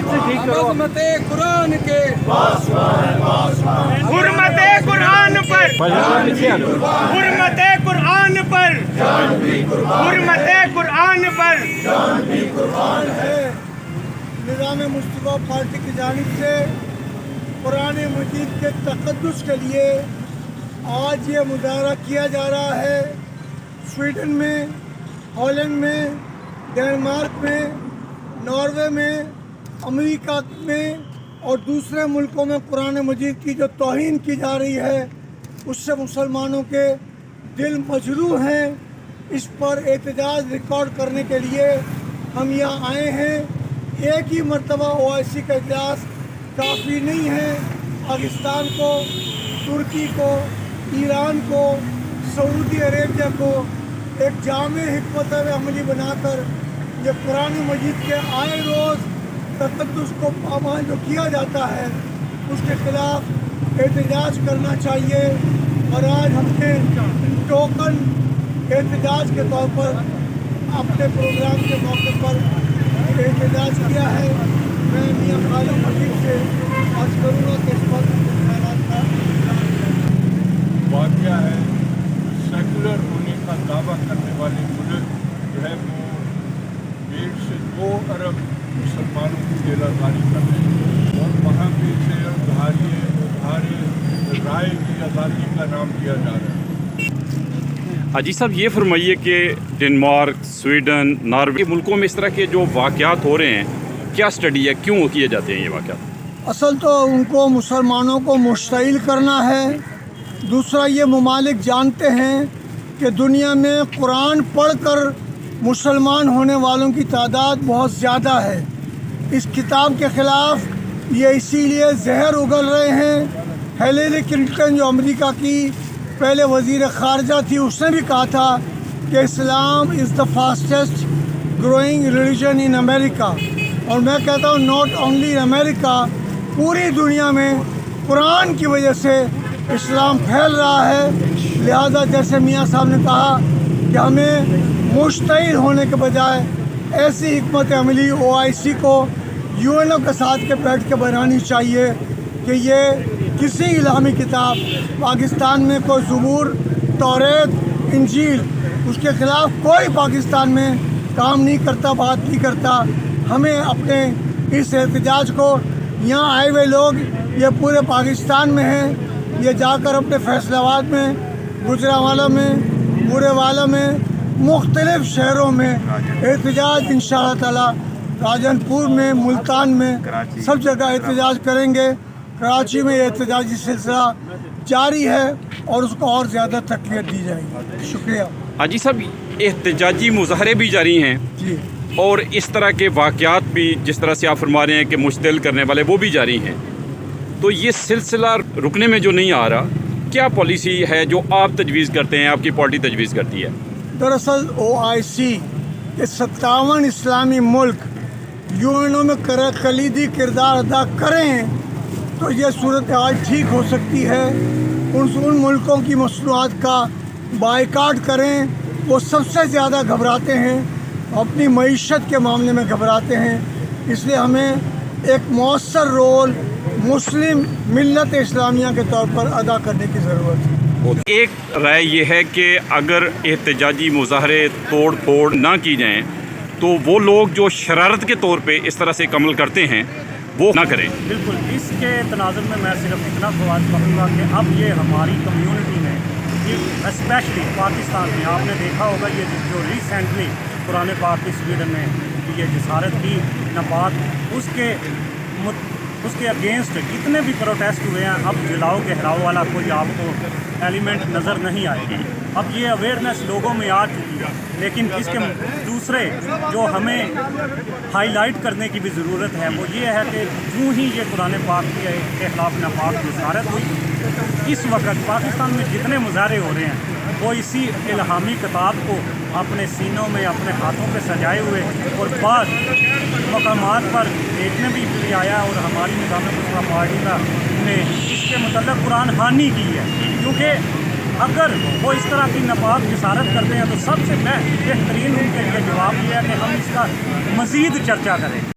अज़मत कुरान के हुर्मत कुरान पर हुर्मत कुरान पर हुर्मत कुरान पर निज़ाम मुस्तफ़ा पार्टी की जानिब से कुरान मजीद के तक़द्दुस के लिए आज ये मुज़ाहरा किया जा रहा है। स्वीडन में, हॉलैंड में, डेनमार्क में, नॉर्वे में, अमेरिका में और दूसरे मुल्कों में कुरान मजीद की जो तौहीन की जा रही है उससे मुसलमानों के दिल मजरूह हैं। इस पर एहतजाज रिकॉर्ड करने के लिए हम यहाँ आए हैं। एक ही मरतबा OIC का इजलास काफ़ी नहीं है। पाकिस्तान को, तुर्की को, ईरान को, सऊदी अरेबिया को एक जामे हिकमत अमली बनाकर ये कुरान मजीद के आए रोज़ तक़द्दुस को पामाल जो किया जाता है उसके ख़िलाफ़ एहतजाज करना चाहिए। और आज हमने टोकन एहतजाज के तौर पर अपने प्रोग्राम के मौके पर एहतजाज किया है। मैं मियां खालिद मजीद से आज करूँगा कि इस पर वाक़या है सेकुलर होने का दावा करने वाले मुल्क जो है वो 1.5 से 2 अरब मुसलमानों की गिरफ्तारी कर रहे हैं और वहाँ पे से उधारी राय की आज़ादी का नाम दिया जा रहा है। हाजी साहब, ये फरमाइए कि डेनमार्क, स्वीडन, नॉर्वे मुल्कों में इस तरह के जो वाक़यात हो रहे हैं, क्या स्टडी है, क्यों किए जाते हैं ये वाक़यात? असल तो उनको मुसलमानों को मुश्तइल करना है। दूसरा, ये ममालिक जानते हैं कि दुनिया में कुरान पढ़कर मुसलमान होने वालों की तादाद बहुत ज़्यादा है। इस किताब के ख़िलाफ़ ये इसीलिए जहर उगल रहे हैं। हिलेरी क्लिंटन जो अमेरिका की पहले वज़ीर ख़ारजा थी, उसने भी कहा था कि Islam is the fastest growing religion in America. और मैं कहता हूँ नॉट ओनली अमेरिका, पूरी दुनिया में कुरान की वजह से इस्लाम फैल रहा है। लिहाजा जैसे मियाँ साहब ने कहा कि हमें मुश्तइल होने के बजाय ऐसी हिकमत अमली OIC को UNO के साथ के बैठ के बनानी चाहिए कि ये किसी इलामी किताब पाकिस्तान में कोई ज़बूर, तौरेत, इंजील उसके ख़िलाफ़ कोई पाकिस्तान में काम नहीं करता, बात नहीं करता। हमें अपने इस एहतजाज को, यहाँ आए हुए लोग ये पूरे पाकिस्तान में हैं, ये जाकर अपने फैसलाबाद में, गुजरांवाला में, बुरेवाला में, मुख्तलिफ़ शहरों में एहतजाज इंशाअल्लाह ताला, राजनपुर में, मुल्तान में, सब जगह एहतजाज करेंगे। कराची में एहतजाजी सिलसिला जारी है और उसको और ज़्यादा तक़वियत दी जाएगी। शुक्रिया। हाजी साहब, एहतजाजी मुज़ाहरे भी जारी हैं जी, और इस तरह के वाक़यात भी जिस तरह से आप फरमा रहे हैं कि मुश्तिल करने वाले वो भी जारी हैं, तो ये सिलसिला रुकने में जो नहीं आ रहा, क्या पॉलिसी है जो आप तजवीज़ करते हैं, आपकी पार्टी तजवीज़ करती है? दरअसल OIC के 57 इस्लामी मुल्क UNO में कलीदी किरदार अदा करें तो ये सूरत हाल ठीक हो सकती है। उन मुल्कों की मसनूआत का बायकाट करें, वो सबसे ज़्यादा घबराते हैं, अपनी मईशत के मामले में घबराते हैं। इसलिए हमें एक मौसर रोल मुस्लिम मिल्लत इस्लामिया के तौर पर अदा करने की ज़रूरत है। एक राय ये है कि अगर एहतजाजी मुज़ाहरे तोड़ फोड़ ना की जाएँ तो वो लोग जो शरारत के तौर पे इस तरह से अमल करते हैं वो ना करें। बिल्कुल, इसके तनाज़ुर में मैं सिर्फ इतना ख्वाहिश करूँगा कि अब ये हमारी कम्यूनिटी में, ये स्पेशली पाकिस्तान में, आपने देखा होगा ये जो रिसेंटली कुरान पाक की स्वीडन में ये जसारत की नबात, उसके अगेंस्ट जितने भी प्रोटेस्ट हुए हैं, अब जलाओ गहराओ वाला कोई आपको एलिमेंट नज़र नहीं आएगी। अब ये अवेयरनेस लोगों में आ चुकी है, लेकिन इसके दूसरे जो हमें हाईलाइट करने की भी ज़रूरत है वो ये है कि यूँ ही ये कुरान पाक के ख़िलाफ़ नापाक जसारत हुई, इस वक्त पाकिस्तान में जितने मुजाहरे हो रहे हैं वो इसी इल्हामी किताब को अपने सीनों में, अपने हाथों पे सजाए हुए और बाद मकामात पर देखने भी आया। और हमारी निज़ाम मुस्तफ़ा पार्टी का ने इसके मतलब कुरान हानि की है, क्योंकि अगर वो इस तरह की नापाक जसारत करते हैं तो सबसे बेहतरीन उनके लिए जवाब ये है कि हम इसका मज़ीद चर्चा करें।